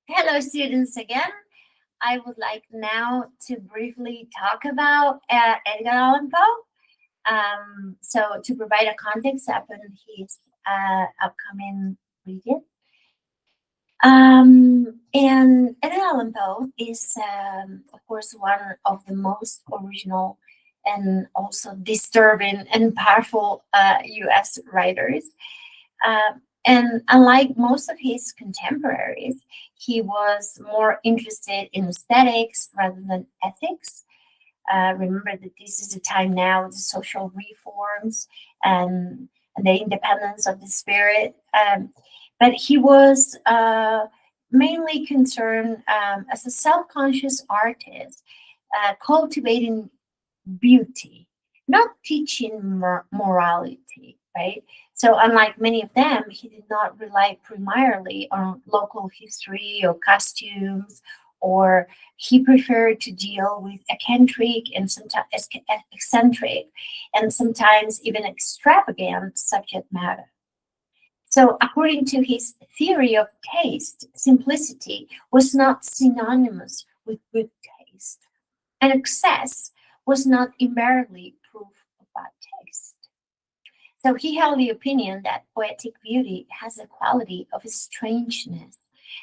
Hello, students, again. I would like now to briefly talk about Edgar Allan Poe. To provide a context upon his upcoming reading. And Edgar Allan Poe is, of course, one of the most original and also disturbing and powerful US writers. And unlike most of his contemporaries, he was more interested in aesthetics rather than ethics. Remember that this is a time now of the social reforms and the independence of the spirit. But he was mainly concerned as a self conscious artist, cultivating beauty, not teaching morality, right? So, unlike many of them, he did not rely primarily on local history or costumes, or he preferred to deal with eccentric and sometimes eccentric and sometimes even extravagant subject matter. So, according to his theory of taste, simplicity was not synonymous with good taste, and excess was not invariably proof of bad taste. So he held the opinion that poetic beauty has the quality of strangeness,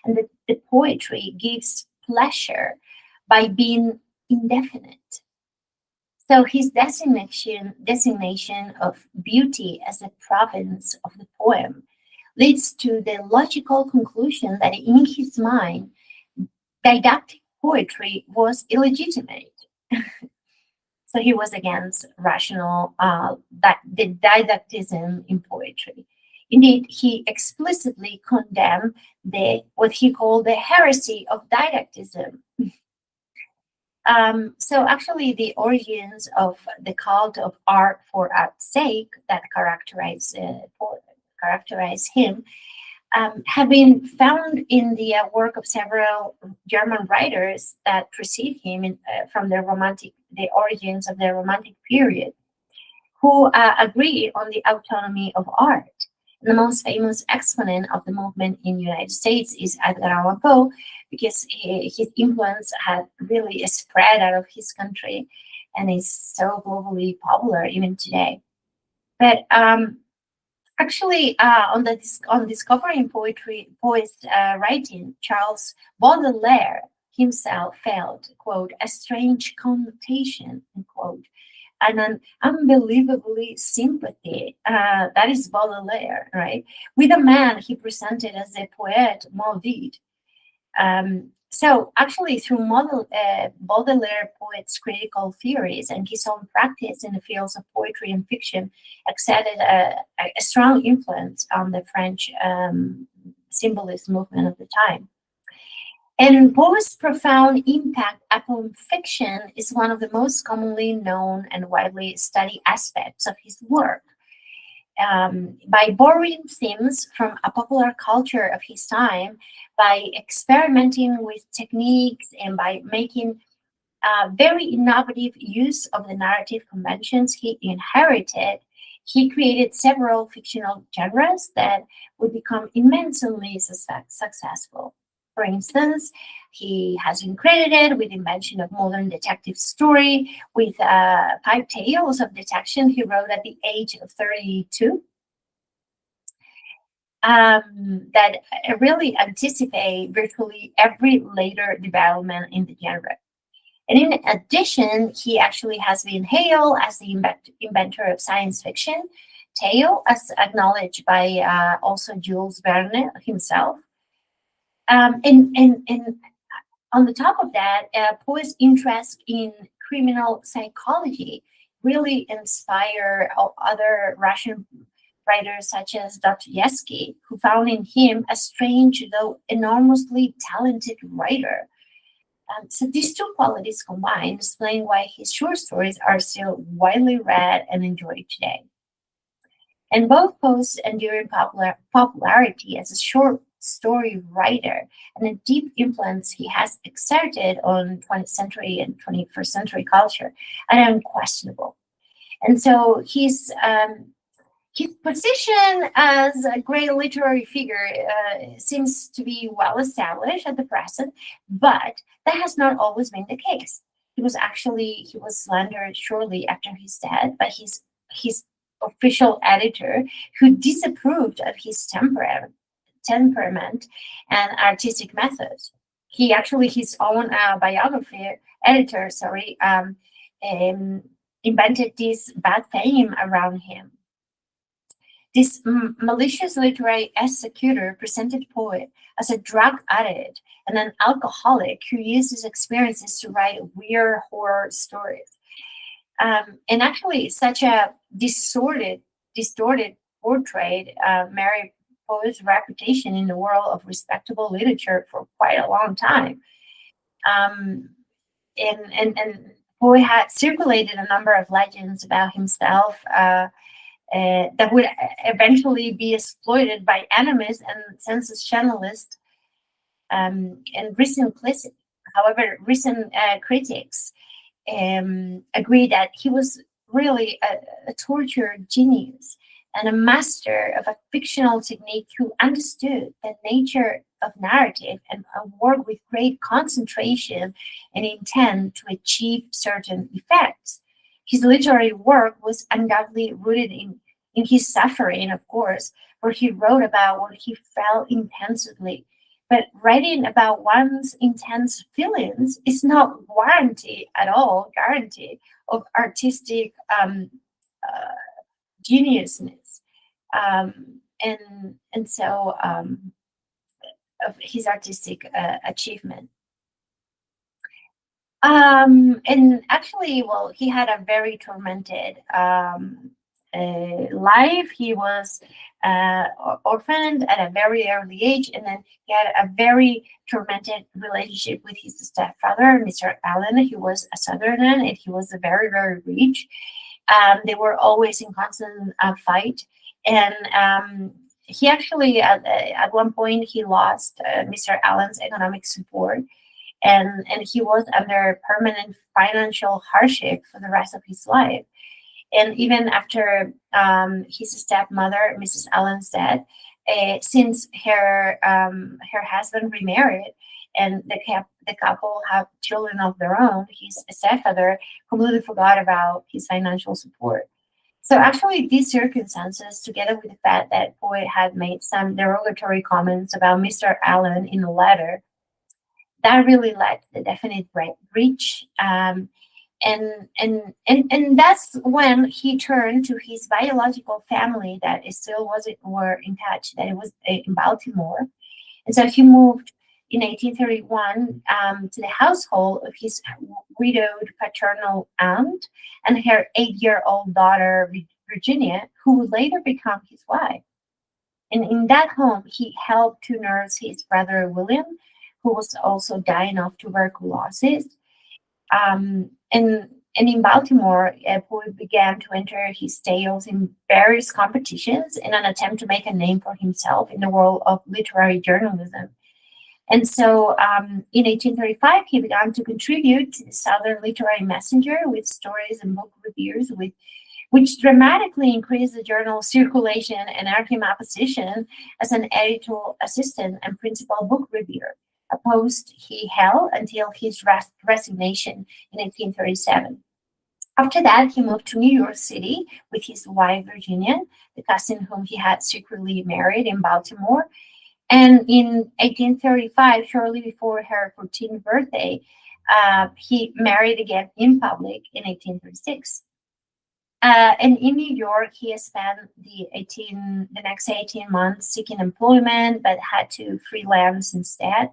and that the poetry gives pleasure by being indefinite. So his designation of beauty as a province of the poem leads to the logical conclusion that in his mind, didactic poetry was illegitimate. So he was against rational the didactism in poetry. Indeed, he explicitly condemned the what he called the heresy of didactism. So actually, the origins of the cult of art for art's sake that characterize him have been found in the work of several German writers that precede him from the origins of the Romantic period, who agree on the autonomy of art. The most famous exponent of the movement in the United States is Edgar Allan Poe, because his influence had really spread out of his country and is so globally popular even today. But actually, on discovering poets writing, Charles Baudelaire himself felt, quote, a strange connotation, unquote, and an unbelievably sympathy. That is Baudelaire, right? With a man he presented as a poet maudit. So actually, through Baudelaire poet's critical theories and his own practice in the fields of poetry and fiction, exerted a strong influence on the French symbolist movement of the time. And Poe's profound impact upon fiction is one of the most commonly known and widely studied aspects of his work. By borrowing themes from a popular culture of his time, by experimenting with techniques, and by making very innovative use of the narrative conventions he inherited, he created several fictional genres that would become immensely successful. For instance, he has been credited with the invention of modern detective story with five tales of detection he wrote at the age of 32 that really anticipate virtually every later development in the genre. And in addition, he actually has been hailed as the inventor of science fiction tale, as acknowledged by also Jules Verne himself. And on the top of that, Poe's interest in criminal psychology really inspired other Russian writers such as Dostoevsky, who found in him a strange though enormously talented writer. So these two qualities combined explain why his short stories are still widely read and enjoyed today. And both Poe's enduring popularity as a short story writer and a deep influence he has exerted on 20th century and 21st century culture are unquestionable. And so His position as a great literary figure seems to be well established at the present, but that has not always been the case. He was slandered shortly after his death by his official editor, who disapproved of his temperament and artistic methods. His own biography editor, um, invented this bad fame around him. This malicious literary executor presented poet as a drug addict and an alcoholic who used his experiences to write weird horror stories. And actually, such a distorted portrait married Poe's reputation in the world of respectable literature for quite a long time. Um, and Poe had circulated a number of legends about himself that would eventually be exploited by enemies and sensationalists and recent critics agree that he was really a torture genius and a master of a fictional technique who understood the nature of narrative and worked with great concentration and intent to achieve certain effects. His literary work was undoubtedly rooted in his suffering, of course, where he wrote about what he felt intensely. But writing about one's intense feelings is not guarantee of artistic uh, geniusness, and so of his artistic achievement. And actually, well, he had a very tormented life. He was orphaned at a very early age, and then he had a very tormented relationship with his stepfather, Mr. Allen, who was a Southerner, and he was very, very rich. They were always in constant fight, and he actually, at one point, he lost Mr. Allen's economic support, and he was under permanent financial hardship for the rest of his life. And even after his stepmother, Mrs. Allen's death, since her husband remarried and the couple have children of their own, his stepfather completely forgot about his financial support. So actually, these circumstances, together with the fact that Poet had made some derogatory comments about Mr. Allen in a letter, that really led to the definite breach. And that's when he turned to his biological family that is still wasn't were in touch, that it was in Baltimore. And so he moved in 1831 to the household of his widowed paternal aunt and her 8-year-old daughter Virginia, who would later become his wife. And in that home, he helped to nurse his brother William, who was also dying of tuberculosis. And in Baltimore, Poe began to enter his tales in various competitions in an attempt to make a name for himself in the world of literary journalism. And so in 1835, he began to contribute to the Southern Literary Messenger with stories and book reviews, which dramatically increased the journal's circulation and earned him a position as an editorial assistant and principal book reviewer, a post he held until his resignation in 1837. After that, he moved to New York City with his wife, Virginia, the cousin whom he had secretly married in Baltimore. And in 1835, shortly before her 14th birthday, he married again in public in 1836. And in New York, he spent the next 18 months seeking employment, but had to freelance instead.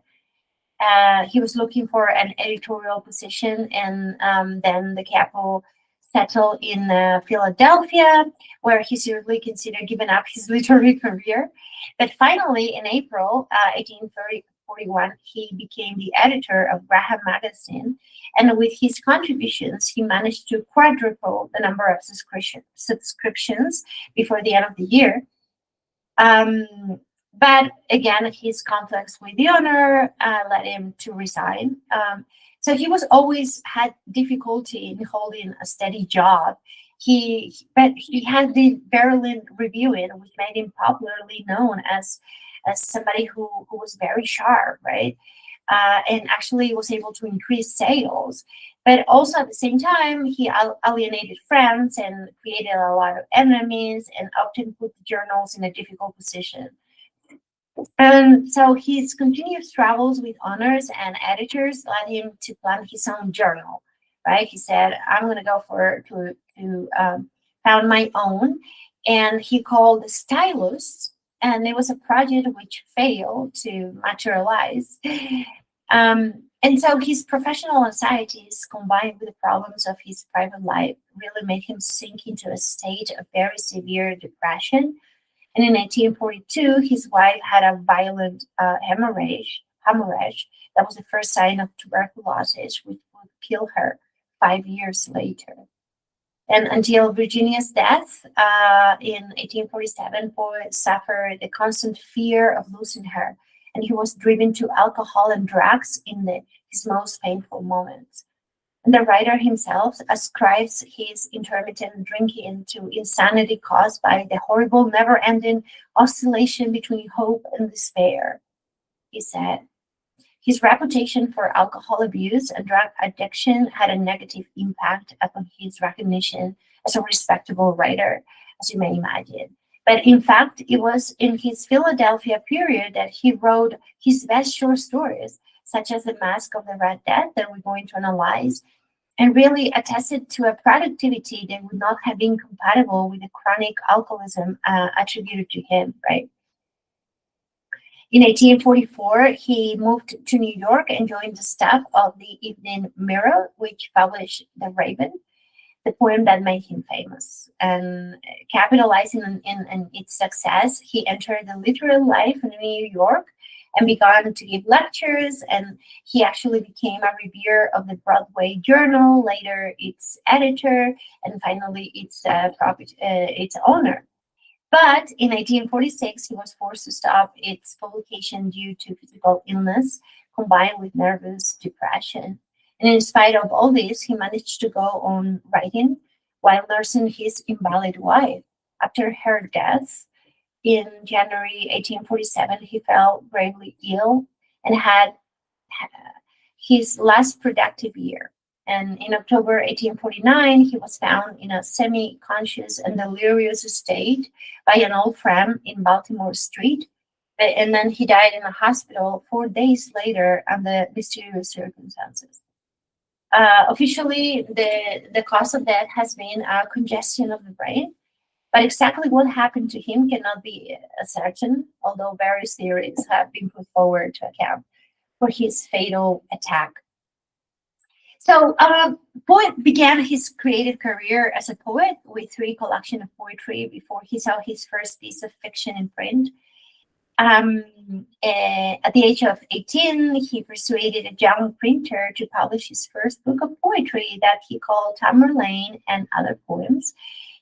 He was looking for an editorial position, and then the couple settled in Philadelphia, where he seriously considered giving up his literary career. But finally, in April 1841, he became the editor of Graham Magazine, and with his contributions, he managed to quadruple the number of subscriptions before the end of the year. But again, his conflicts with the owner led him to resign. So he was always had difficulty in holding a steady job, But he had the virulent reviewing, which made him popularly known as somebody who was very sharp, right? And actually was able to increase sales. But also at the same time, he alienated friends and created a lot of enemies and often put the journals in a difficult position. And so his continuous travels with honors and editors led him to plan his own journal. Right? He said, "I'm going to go for to found my own," and he called the Stylus, and it was a project which failed to materialize. And so his professional anxieties combined with the problems of his private life really made him sink into a state of very severe depression, and in 1842, his wife had a violent hemorrhage. That was the first sign of tuberculosis, which would kill her 5 years later. And until Virginia's death in 1847, Poe suffered the constant fear of losing her, and he was driven to alcohol and drugs in his most painful moments. The writer himself ascribes his intermittent drinking to insanity caused by the horrible, never ending oscillation between hope and despair. He said his reputation for alcohol abuse and drug addiction had a negative impact upon his recognition as a respectable writer, as you may imagine. But in fact, it was in his Philadelphia period that he wrote his best short stories, such as The Masque of the Red Death, that we're going to analyze, and really attested to a productivity that would not have been compatible with the chronic alcoholism attributed to him, right? In 1844, he moved to New York and joined the staff of the Evening Mirror, which published The Raven, the poem that made him famous. And capitalizing on its success, he entered the literary life in New York and began to give lectures. And he actually became a reviewer of the Broadway Journal, later its editor, and finally its owner. But in 1846, he was forced to stop its publication due to physical illness combined with nervous depression. And in spite of all this, he managed to go on writing while nursing his invalid wife. After her death in January 1847, he fell gravely ill and had his last productive year. And in October 1849, he was found in a semi conscious and delirious state by an old friend in Baltimore Street. And then he died in a hospital 4 days later under mysterious circumstances. Officially, the cause of death has been a congestion of the brain, but exactly what happened to him cannot be certain, although various theories have been put forward to account for his fatal attack. So, Poe began his creative career as a poet with 3 collections of poetry before he saw his first piece of fiction in print. At the age of 18, he persuaded a young printer to publish his first book of poetry that he called Tamerlane and Other Poems.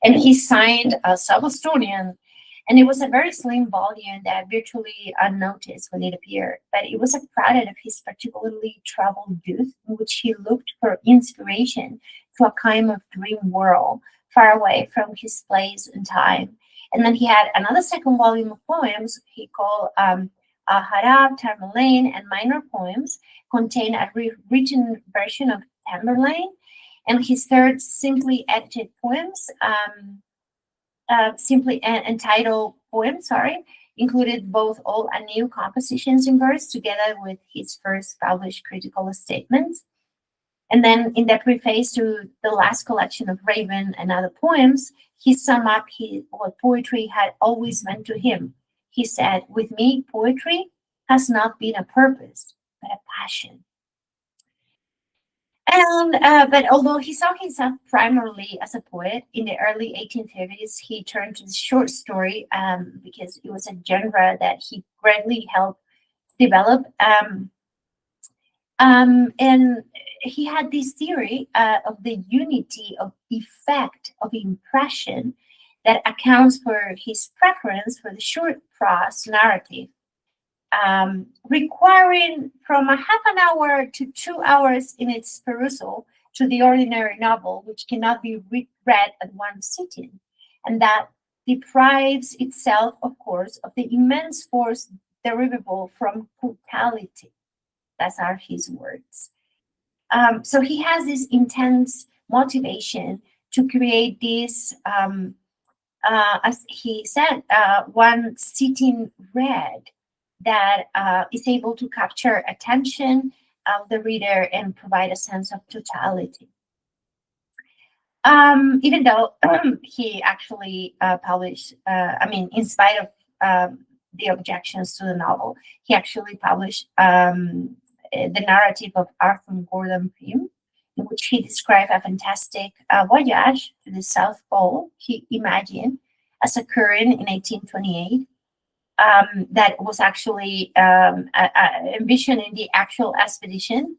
And he signed Sub-Estonian. And it was a very slim volume that virtually unnoticed when it appeared. But it was a product of his particularly troubled youth, in which he looked for inspiration to a kind of dream world far away from his place and time. And then he had another second volume of poems he called Harab, Tamerlane, and Minor Poems, contain a written version of Tamerlane. And his third simply edited poems, simply entitled Poems, included both old and new compositions in verse, together with his first published critical statements. And then in the preface to the last collection of Raven and Other Poems, he summed up what poetry had always meant to him. He said, "With me, poetry has not been a purpose, but a passion." And but although he saw himself primarily as a poet, in the early 1830s, he turned to the short story because it was a genre that he greatly helped develop. And he had this theory of the unity of effect of impression that accounts for his preference for the short prose narrative, requiring from a half an hour to 2 hours in its perusal. to the ordinary novel, which cannot be read at one sitting, and that deprives itself, of course, of the immense force derivable from totality. That's are his words. So he has this intense motivation to create this, as he said, one sitting read that is able to capture attention of the reader and provide a sense of totality. Even though he actually published, in spite of the objections to the novel, he actually published the narrative of Arthur Gordon Pym, in which he described a fantastic voyage to the South Pole he imagined as occurring in 1828. That was actually envisioning the actual expedition.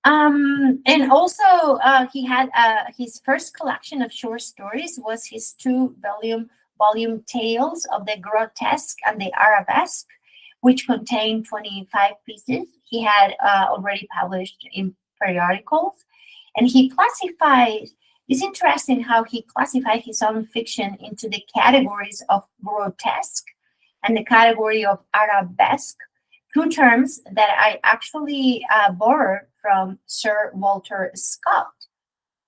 And also, he had his first collection of short stories was his two volume Tales of the Grotesque and the Arabesque, which contained 25 pieces. He had already published in periodicals, and he classified. It's interesting how he classified his own fiction into the categories of grotesque and the category of arabesque, two terms that I actually borrowed from Sir Walter Scott,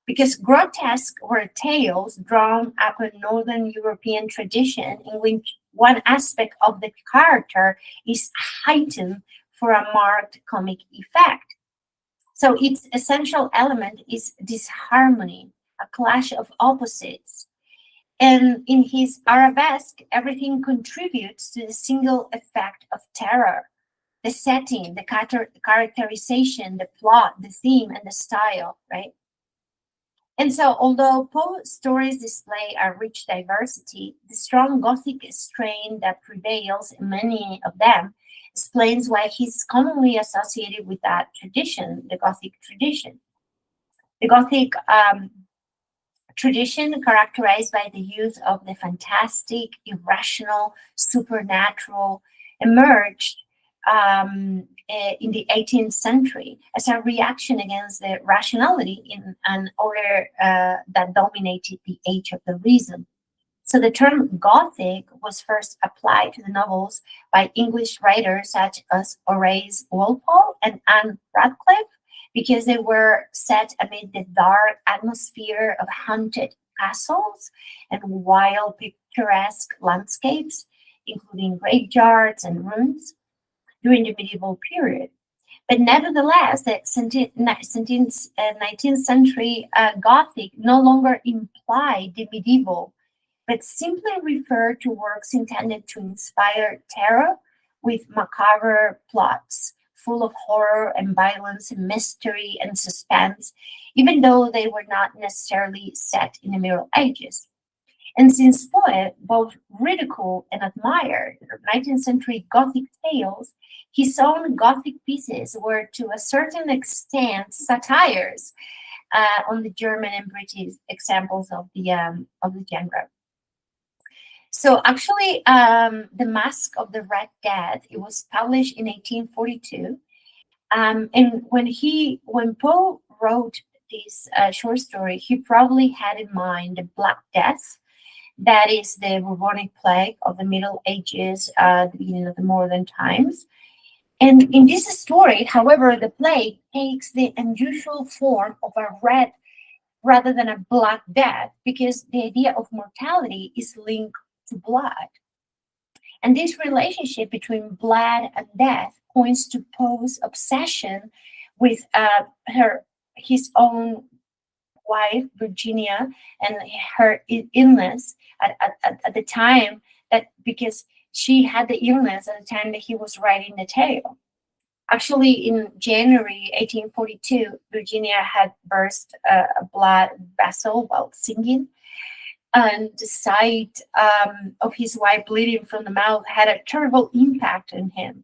because grotesque were tales drawn up a Northern European tradition in which one aspect of the character is heightened for a marked comic effect. So its essential element is disharmony, a clash of opposites. And in his arabesque, everything contributes to the single effect of terror: the setting, the characterization, the plot, the theme, and the style, right? And so, although Poe's stories display a rich diversity, the strong Gothic strain that prevails in many of them explains why he's commonly associated with that tradition, the Gothic tradition. The Gothic tradition characterized by the use of the fantastic, irrational, supernatural emerged in the 18th century as a reaction against the rationality in an order that dominated the age of the reason. So the term Gothic was first applied to the novels by English writers such as Horace Walpole and Anne Radcliffe, because they were set amid the dark atmosphere of haunted castles and wild picturesque landscapes, including graveyards and ruins, during the medieval period. But nevertheless, the 19th century Gothic no longer implied the medieval, but simply referred to works intended to inspire terror with macabre plots, full of horror and violence and mystery and suspense, even though they were not necessarily set in the Middle Ages. And since Poe both ridiculed and admired 19th century Gothic tales, his own Gothic pieces were to a certain extent satires on the German and British examples of the genre. So actually, the Masque of the Red Death, it was published in 1842, and when Poe wrote this short story, he probably had in mind the Black Death, that is the bubonic plague of the Middle Ages, the beginning of the modern times. And in this story, however, the plague takes the unusual form of a red rather than a black death, because the idea of mortality is linked to blood. And this relationship between blood and death points to Poe's obsession with his own wife, Virginia, and her illness at the time, that because she had the illness at the time that he was writing the tale. Actually, in January 1842, Virginia had burst a blood vessel while singing, and the sight of his wife bleeding from the mouth had a terrible impact on him.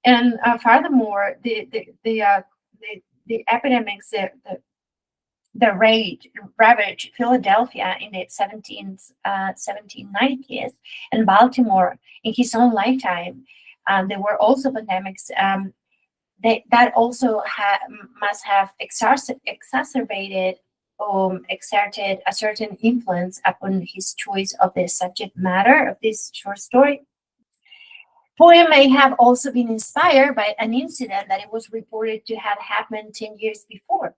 And furthermore, the epidemics, the ravaged Philadelphia in the 1790s and Baltimore in his own lifetime. There were also pandemics that also must have exacerbated exerted a certain influence upon his choice of the subject matter of this short story. Poe may have also been inspired by an incident that it was reported to have happened 10 years before.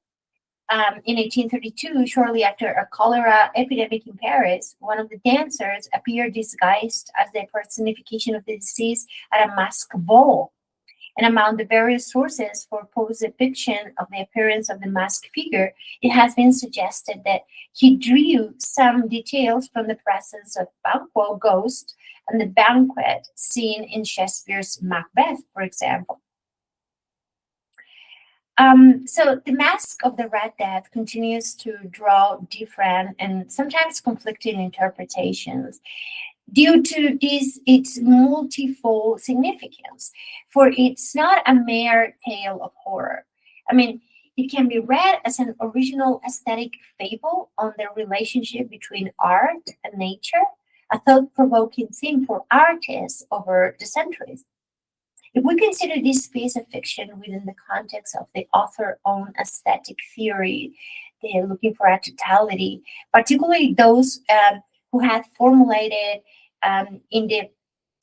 In 1832, shortly after a cholera epidemic in Paris, one of the dancers appeared disguised as the personification of the disease at a masked ball. And among the various sources for Poe's depiction of the appearance of the masked figure, it has been suggested that he drew some details from the presence of Banquo ghost and the banquet scene in Shakespeare's Macbeth, for example. So the Masque of the Red Death continues to draw different and sometimes conflicting interpretations due to this its multifold significance. For it's not a mere tale of horror. I mean, it can be read as an original aesthetic fable on the relationship between art and nature, a thought-provoking theme for artists over the centuries. If we consider this piece of fiction within the context of the author's own aesthetic theory, they're looking for a totality, particularly those who had formulated in the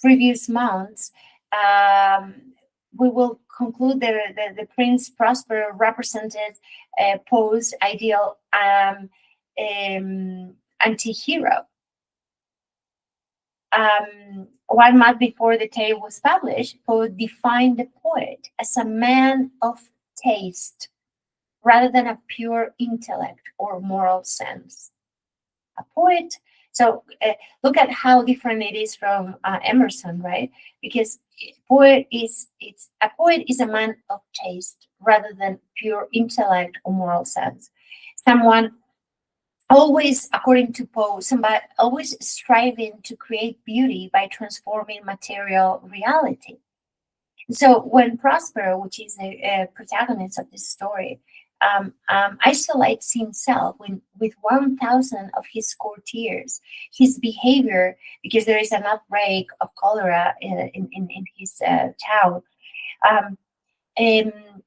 previous months, um, we will conclude that the Prince Prospero represented Poe's ideal anti-hero. 1 month before the tale was published, Poe defined the poet as a man of taste rather than a pure intellect or moral sense. A poet. So look at how different it is from Emerson, right? Because a poet is a man of taste rather than pure intellect or moral sense. Someone always, according to Poe, somebody always striving to create beauty by transforming material reality. So when Prospero, which is the protagonist of this story, isolates himself with 1,000 of his courtiers, his behavior, because there is an outbreak of cholera in his town, um,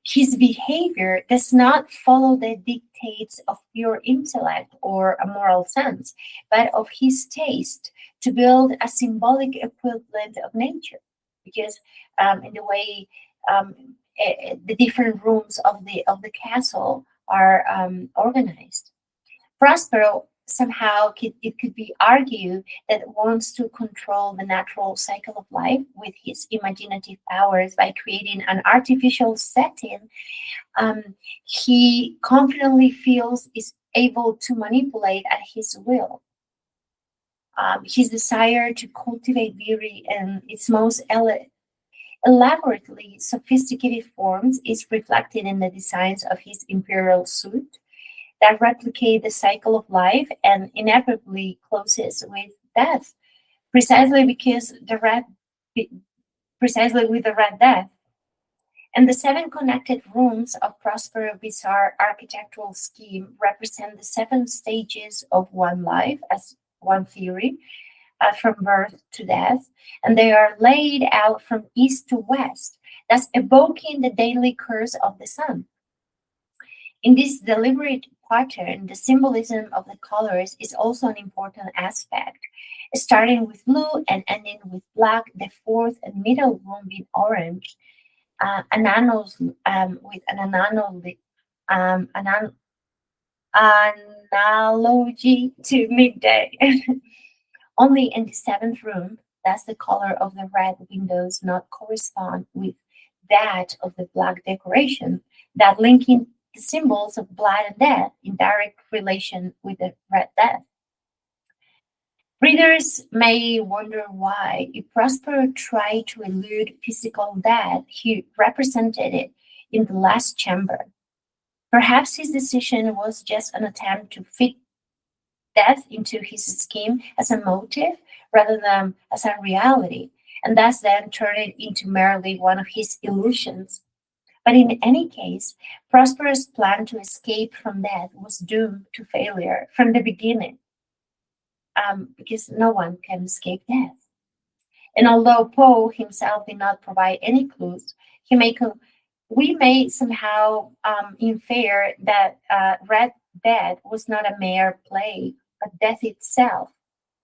his behavior does not follow the dictates of pure intellect or a moral sense, but of his taste to build a symbolic equivalent of nature. Because in the way the different rooms of the castle are organized, Prospero somehow it could be argued that wants to control the natural cycle of life with his imaginative powers by creating an artificial setting. He confidently feels is able to manipulate at his will. His desire to cultivate beauty in its most elaborately sophisticated forms is reflected in the designs of his imperial suit that replicate the cycle of life and inevitably closes with death, precisely because precisely with the red death. And the seven connected rooms of Prospero's bizarre architectural scheme represent the seven stages of one life, as one theory, from birth to death, and they are laid out from east to west, thus evoking the daily curse of the sun. In this deliberate pattern, the symbolism of the colors is also an important aspect. Starting with blue and ending with black, the fourth and middle room being orange, with an analogy to midday. Only in the seventh room does the color of the red windows not correspond with that of the black decoration, that linking the symbols of blood and death in direct relation with the red death. Readers may wonder why, if Prospero tried to elude physical death, he represented it in the last chamber. Perhaps his decision was just an attempt to fit death into his scheme as a motive rather than as a reality, and thus then turn it into merely one of his illusions. But in any case, Prospero's plan to escape from death was doomed to failure from the beginning, because no one can escape death. And although Poe himself did not provide any clues, he may We may somehow infer that Red Death was not a mere plague, but death itself,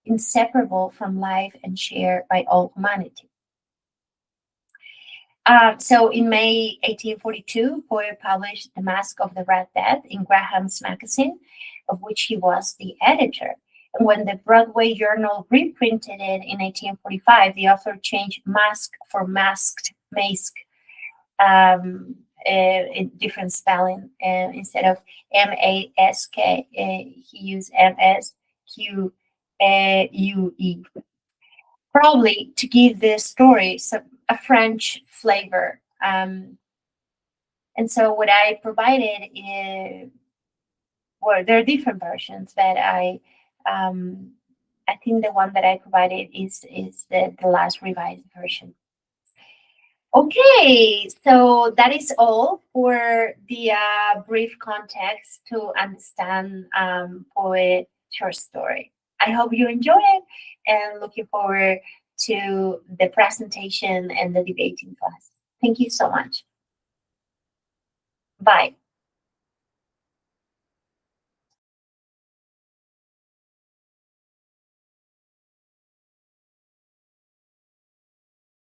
inseparable from life and shared by all humanity. So in May 1842, Poyer published The Masque of the Red Death in Graham's magazine, of which he was the editor. And when the Broadway Journal reprinted it in 1845, the author changed masque for masked, masque, in different spelling. Instead of M-A-S-K, he used M-S-Q-U-E, probably to give the story a French flavor. And so what I provided is, well, there are different versions that I think the one that I provided is the last revised version. Okay, so that is all for the brief context to understand poet short story. I hope you enjoy it and looking forward to the presentation and the debating class. Thank you so much. Bye.